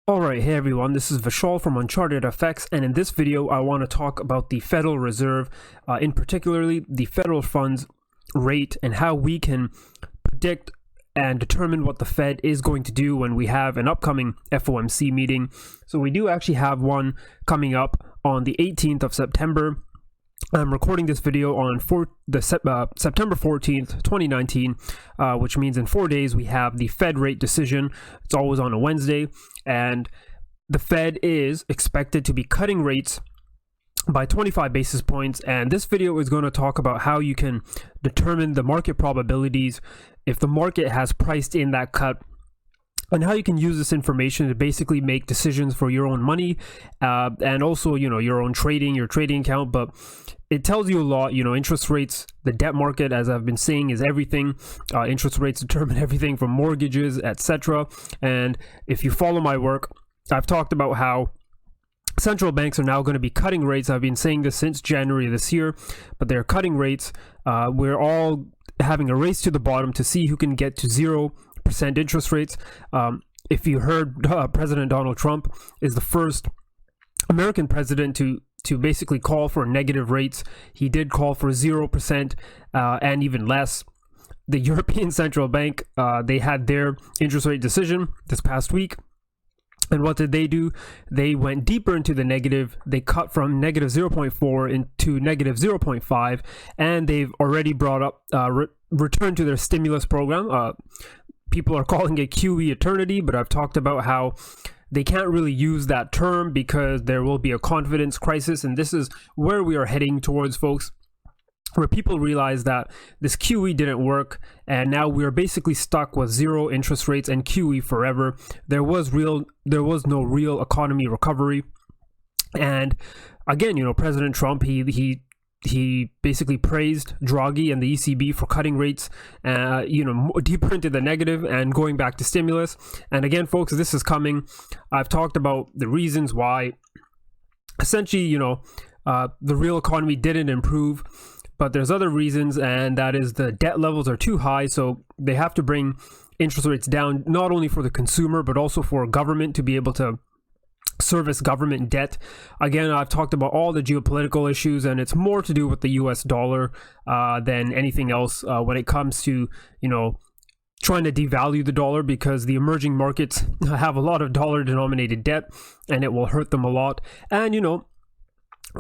Alright, hey everyone, this is Vishal from Uncharted FX, and in this video I want to talk about the Federal Reserve, in particularly the federal funds rate and how we can predict and determine what the Fed is going to do when we have an upcoming FOMC meeting. So we do actually have one coming up on the 18th of September. I'm recording this video on September 14th, 2019, which means in 4 days we have the Fed rate decision. It's always on a Wednesday, and the Fed is expected to be cutting rates by 25 basis points, and this video is going to talk about how you can determine the market probabilities if the market has priced in that cut, and how you can use this information to basically make decisions for your own money, and also, your own trading, your trading account. But it tells you a lot. Interest rates, the debt market, as I've been saying, is everything. Interest rates determine everything from mortgages, etc. And if you follow my work, I've talked about how central banks are now going to be cutting rates. I've been saying this since January of this year, but they're cutting rates. We're all having a race to the bottom to see who can get to 0% interest rates. If you heard, President Donald Trump is the first American president to basically call for negative rates. He did call for 0% and even less. The European Central Bank, they had their interest rate decision this past week. And what did they do? They went deeper into the negative. They cut from negative 0.4 into negative 0.5, and they've already brought up, returned to their stimulus program. People are calling it QEternity, but I've talked about how they can't really use that term because there will be a confidence crisis, and this is where we are heading towards, folks, where people realize that this QE didn't work, and now we're basically stuck with zero interest rates and QE forever. There was no real economy recovery. And again, President Trump, he basically praised Draghi and the ECB for cutting rates, deeper into the negative and going back to stimulus. And again, folks, this is coming. I've talked about the reasons why essentially, the real economy didn't improve. But there's other reasons, and that is the debt levels are too high, so they have to bring interest rates down, not only for the consumer, but also for government to be able to service government debt. Again, I've talked about all the geopolitical issues, and it's more to do with the US dollar than anything else when it comes to, trying to devalue the dollar, because the emerging markets have a lot of dollar-denominated debt, and it will hurt them a lot. And,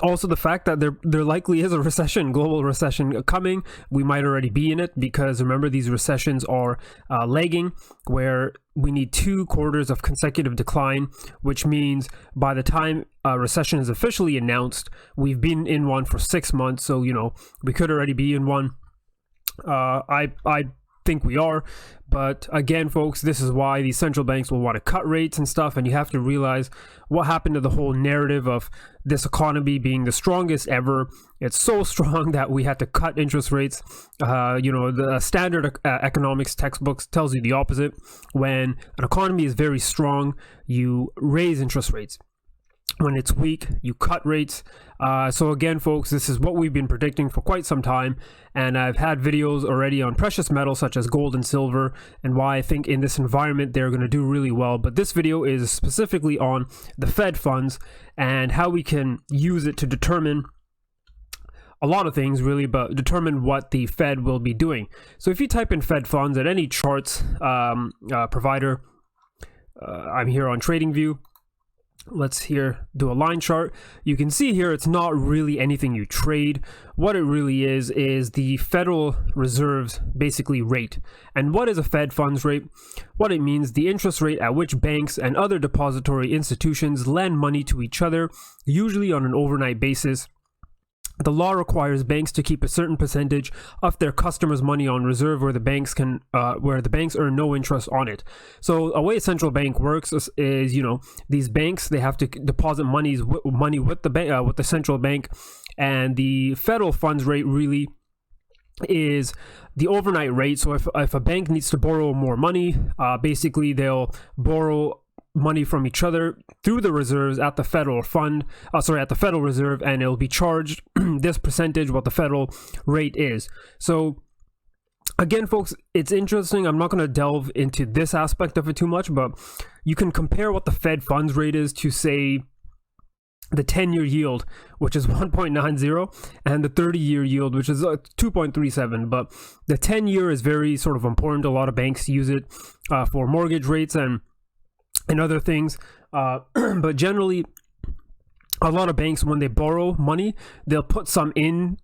also the fact that there likely is a recession, global recession coming. We might already be in it, because remember, these recessions are lagging, where we need 2 quarters of consecutive decline, which means by the time a recession is officially announced, we've been in one for 6 months. So, we could already be in one. I think we are. But again, folks, this is why these central banks will want to cut rates and stuff, and you have to realize what happened to the whole narrative of this economy being the strongest ever. It's so strong that we had to cut interest rates. The standard economics textbooks tells you the opposite. When an economy is very strong, you raise interest rates. When it's weak, you cut rates. So again, folks, this is what we've been predicting for quite some time, and I've had videos already on precious metals such as gold and silver, and why I think in this environment they're going to do really well. But this video is specifically on the Fed funds and how we can use it to determine a lot of things, really, but determine what the Fed will be doing. So if you type in Fed funds at any charts provider, I'm here on TradingView. Let's here do a line chart. You can see here it's not really anything you trade. What it really is the Federal Reserve's basically rate. And what is a Fed funds rate? What it means, the interest rate at which banks and other depository institutions lend money to each other, usually on an overnight basis. The law requires banks to keep a certain percentage of their customers' money on reserve, where the banks earn no interest on it. So a way a central bank works is these banks, they have to deposit money with the central bank, and the federal funds rate really is the overnight rate. So if a bank needs to borrow more money, basically they'll borrow money from each other through the reserves at the Federal Reserve, and it'll be charged this percentage what the federal rate is. So Again, folks, it's interesting. I'm not going to delve into this aspect of it too much, but you can compare what the Fed funds rate is to, say, the 10-year yield, which is 1.90, and the 30-year yield, which is 2.37. But the 10-year is very sort of important. A lot of banks use it for mortgage rates and other things. But generally, a lot of banks, when they borrow money, they'll put some in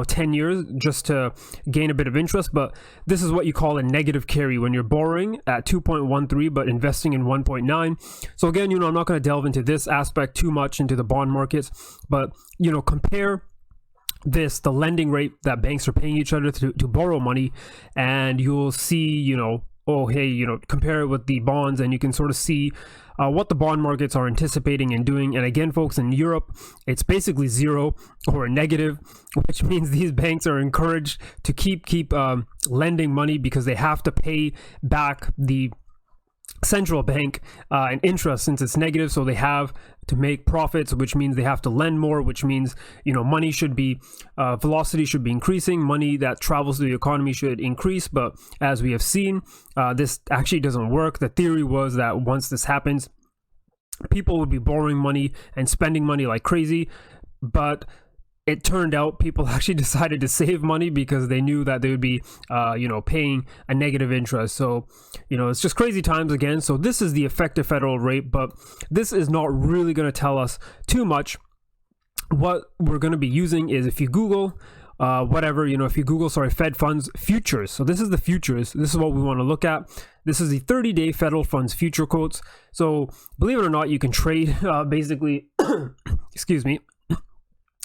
10 years just to gain a bit of interest. But this is what you call a negative carry when you're borrowing at 2.13 but investing in 1.9. So again, I'm not going to delve into this aspect too much into the bond markets, but compare the lending rate that banks are paying each other to borrow money, and you'll see compare it with the bonds, and you can sort of see what the bond markets are anticipating and doing. And again, folks, in Europe, it's basically zero or a negative, which means these banks are encouraged to keep lending money because they have to pay back the central bank an interest since it's negative. So they have to make profits, which means they have to lend more, which means money should be velocity should be increasing, money that travels through the economy should increase. But as we have seen, this actually doesn't work. The theory was that once this happens, people would be borrowing money and spending money like crazy, but it turned out people actually decided to save money because they knew that they would be, paying a negative interest. So, it's just crazy times again. So this is the effective federal rate, but this is not really going to tell us too much. What we're going to be using is if you Google if you Google, Fed funds futures. So this is the futures. This is what we want to look at. This is the 30-day federal funds future quotes. So believe it or not, you can trade basically, excuse me,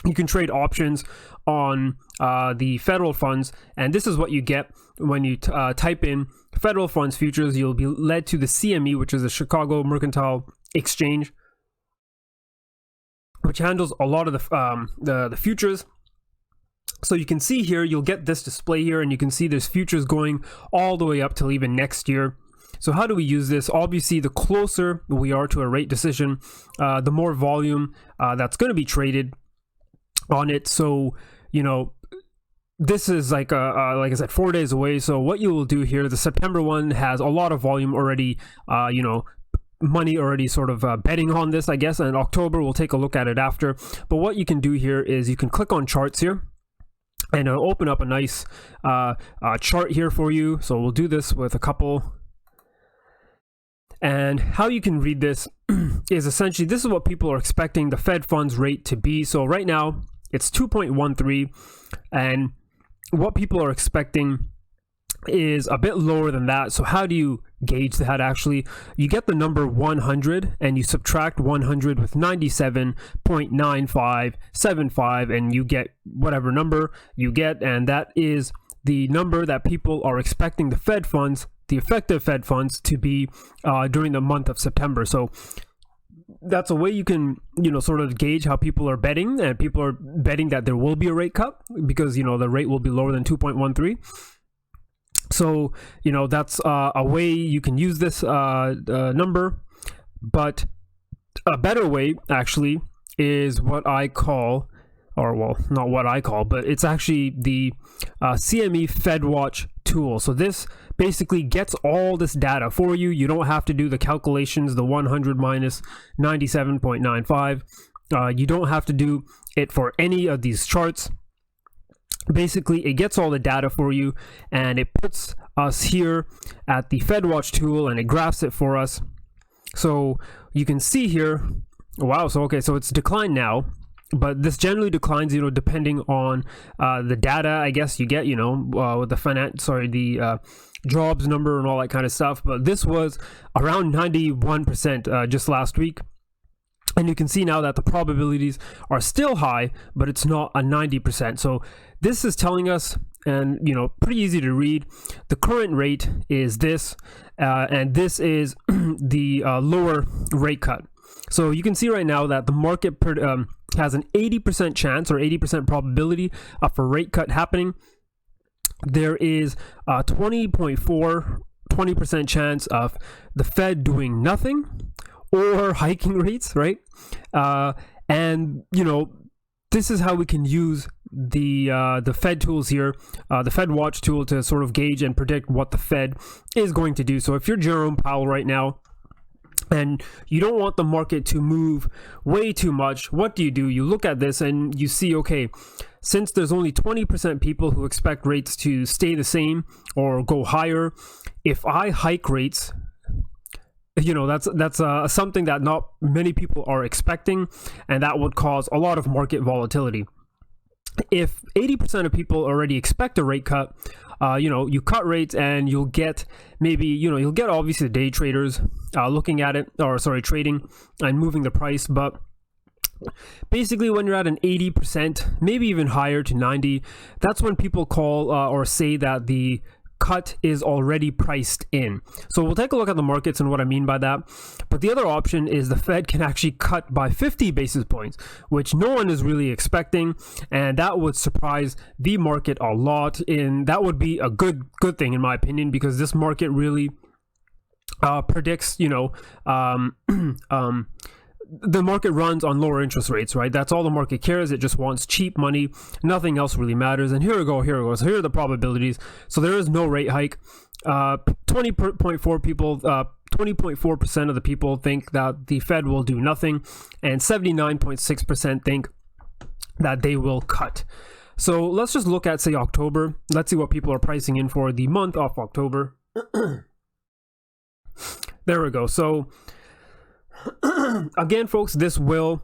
you can trade options on the federal funds, and this is what you get when you type in federal funds futures. You'll be led to the CME, which is the Chicago Mercantile Exchange, which handles a lot of the futures. So you can see here, you'll get this display here, and you can see there's futures going all the way up till even next year. So how do we use this? Obviously, the closer we are to a rate decision, the more volume that's going to be traded on it. So this is like I said, 4 days away. So what you will do here, the September one has a lot of volume already, money already sort of betting on this, I guess, and October we'll take a look at it after. But what you can do here is you can click on charts here, and it'll open up a nice chart here for you. So we'll do this with a couple. And how you can read this is essentially, this is what people are expecting the Fed funds rate to be. So right now it's 2.13, and what people are expecting is a bit lower than that. So how do you gauge that? Actually, you get the number 100 and you subtract 100 with 97.9575, and you get whatever number you get, and that is the number that people are expecting the Fed funds, the effective Fed funds, to be during the month of September. So that's a way you can, sort of gauge how people are betting, and people are betting that there will be a rate cut because, the rate will be lower than 2.13. So, that's a way you can use this number. But a better way actually is what I call, or well, not what I call, but it's actually the CME FedWatch tool. So this basically gets all this data for you. You don't have to do the calculations, the 100 minus 97.95. You don't have to do it for any of these charts. Basically, it gets all the data for you, and it puts us here at the FedWatch tool, and it graphs it for us. So you can see here, wow, so it's declined now, but this generally declines, depending on the data, I guess, you get, with the jobs number and all that kind of stuff. But this was around 91% just last week. And you can see now that the probabilities are still high, but it's not a 90%. So this is telling us, and pretty easy to read, the current rate is this, and this is the lower rate cut. So you can see right now that the market has an 80% chance, or 80% probability of a rate cut happening. There is a 20% chance of the Fed doing nothing or hiking rates, right? And this is how we can use the Fed tools here, the Fed Watch tool, to sort of gauge and predict what the Fed is going to do. So if you're Jerome Powell right now and you don't want the market to move way too much, what do? You look at this and you see, okay, since there's only 20% people who expect rates to stay the same or go higher, if I hike rates, you know, that's something that not many people are expecting, and that would cause a lot of market volatility. If 80% of people already expect a rate cut, you know, you cut rates and you'll get maybe, you know, you'll get obviously day traders looking at it, or sorry, trading and moving the price. But basically when you're at an 80%, maybe even higher to 90, that's when people call or say that the cut is already priced in. So we'll take a look at the markets and what I mean by that. But the other option is the Fed can actually cut by 50 basis points, which no one is really expecting, and that would surprise the market a lot. And that would be a good thing in my opinion, because this market really predicts, you know, the market runs on lower interest rates, right? That's all the market cares. It just wants cheap money. Nothing else really matters. And here we go. So here are the probabilities. So there is no rate hike. 20.4% of the people think that the Fed will do nothing, and 79.6% think that they will cut. So let's just look at, say, October. Let's see what people are pricing in for the month of October. There we go. So again, folks, this will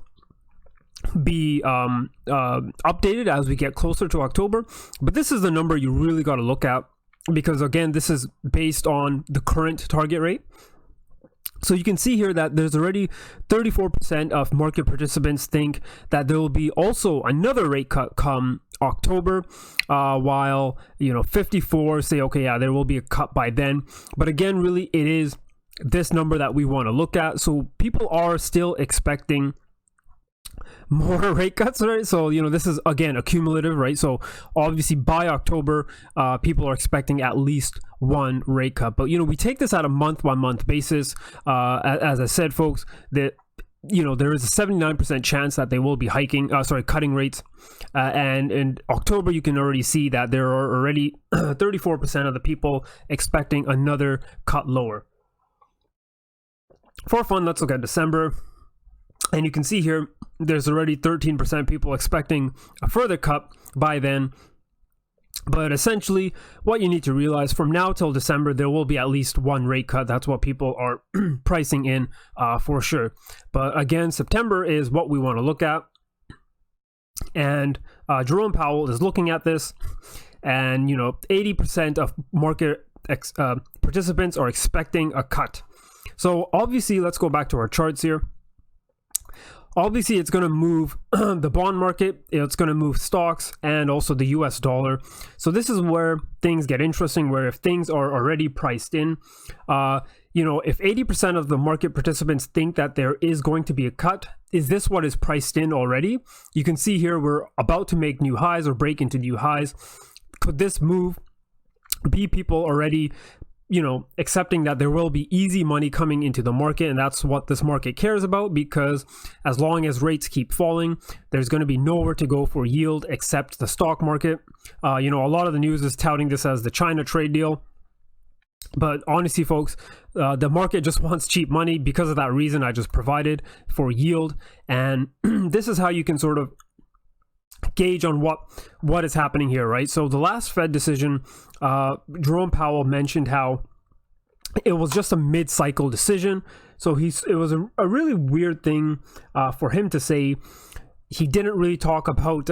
be updated as we get closer to October, but this is the number you really got to look at, because again, this is based on the current target rate. So you can see here that there's already 34% of market participants think that there will be also another rate cut come October, while, you know, 54 say, okay, yeah, there will be a cut by then. But again, really, it is this number that we want to look at. So people are still expecting more rate cuts, right? So, you know, this is again accumulative, right? So obviously by October, people are expecting at least one rate cut. But, you know, we take this at a month-by-month basis. As I said, folks, that, you know, there is a 79% chance that they will be cutting rates. And in October, you can already see that there are already 34% of the people expecting another cut lower. For fun, let's look at December, and you can see here there's already 13% people expecting a further cut by then. But essentially, what you need to realize, from now till December, there will be at least one rate cut. That's what people are pricing in for sure. But again, September is what we want to look at, and Jerome Powell is looking at this, and, you know, 80% of market participants are expecting a cut. So obviously, let's go back to our charts here. Obviously, it's going to move the bond market, it's going to move stocks, and also the US dollar. So this is where things get interesting, where if things are already priced in, you know, if 80% of the market participants think that there is going to be a cut, is this what is priced in already? You can see here we're about to make new highs or break into new highs. Could this move be people already, you know, accepting that there will be easy money coming into the market? And that's what this market cares about, because as long as rates keep falling, there's going to be nowhere to go for yield except the stock market. You know, a lot of the news is touting this as the China trade deal. But honestly, folks, the market just wants cheap money because of that reason I just provided for yield. And this is how you can sort of gauge on what is happening here, right? So the last Fed decision, Jerome Powell mentioned how it was just a mid-cycle decision. So it was a really weird thing for him to say. He didn't really talk about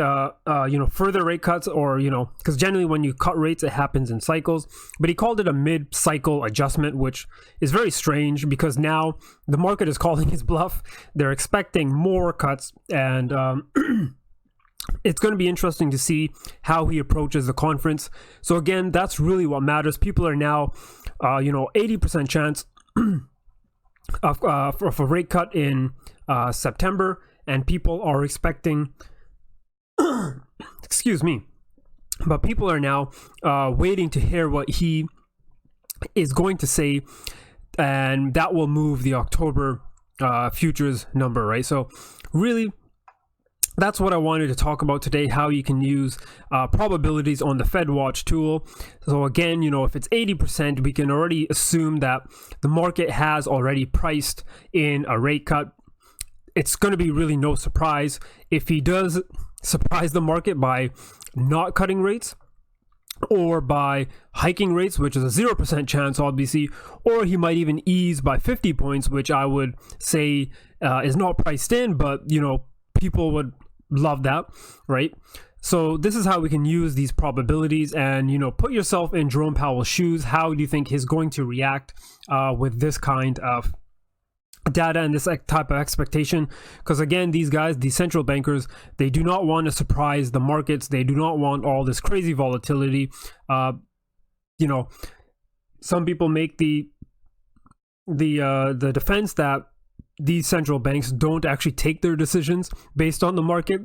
you know, further rate cuts, or, you know, because generally when you cut rates, it happens in cycles. But he called it a mid-cycle adjustment, which is very strange, because now the market is calling his bluff. They're expecting more cuts, and it's going to be interesting to see how he approaches the conference. So again, that's really what matters. People are now, you know, 80% chance of a rate cut in September, and people are expecting, excuse me, but people are now waiting to hear what he is going to say, and that will move the October futures number, right? So really, that's what I wanted to talk about today, how you can use probabilities on the FedWatch tool. So again, if it's 80%, we can already assume that the market has already priced in a rate cut. It's going to be really no surprise if he does surprise the market by not cutting rates, or by hiking rates, which is a 0% chance, obviously, or he might even ease by 50 points, which I would say is not priced in, but people would love that, right? So this is how we can use these probabilities and put yourself in Jerome Powell's shoes. How do you think he's going to react with this kind of data and this type of expectation? Because again, these guys, these central bankers, they do not want to surprise the markets. They do not want all this crazy volatility. Some people make the defense that these central banks don't actually take their decisions based on the market,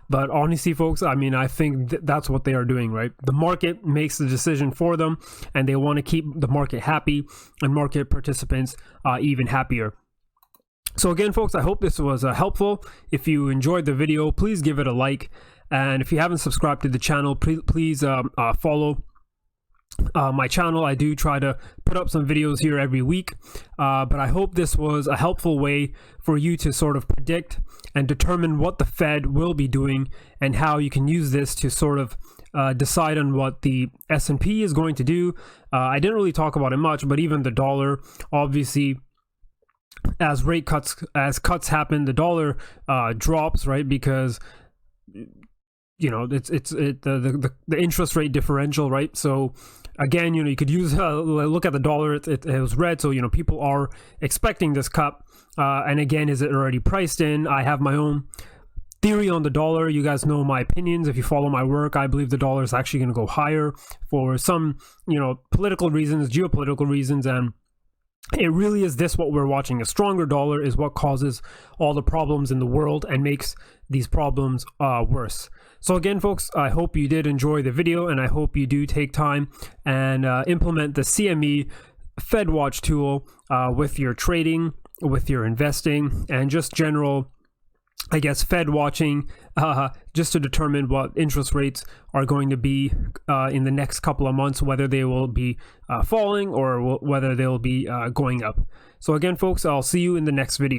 but honestly, folks, I think that's what they are doing, right? The market makes the decision for them, and they want to keep the market happy and market participants even happier. So again, folks, I hope this was helpful. If you enjoyed the video, please give it a like. And if you haven't subscribed to the channel, please follow my channel. I do try to put up some videos here every week. But I hope this was a helpful way for you to sort of predict and determine what the Fed will be doing and how you can use this to sort of decide on what the S&P is going to do. I didn't really talk about it much, but even the dollar, obviously, as cuts happen, the dollar drops, right? Because the interest rate differential, right? So again, you could use look at the dollar. It was red, so people are expecting this cut. And again, is it already priced in? I have my own theory on the dollar. You guys know my opinions. If you follow my work, I believe the dollar is actually going to go higher for some political reasons, geopolitical reasons, and it really is this what we're watching. A stronger dollar is what causes all the problems in the world and makes these problems worse. So again, folks, I hope you did enjoy the video, and I hope you do take time and implement the CME FedWatch tool with your trading, with your investing, and just general, I guess, Fed watching, just to determine what interest rates are going to be in the next couple of months, whether they will be falling or whether they'll be going up. So again, folks, I'll see you in the next video.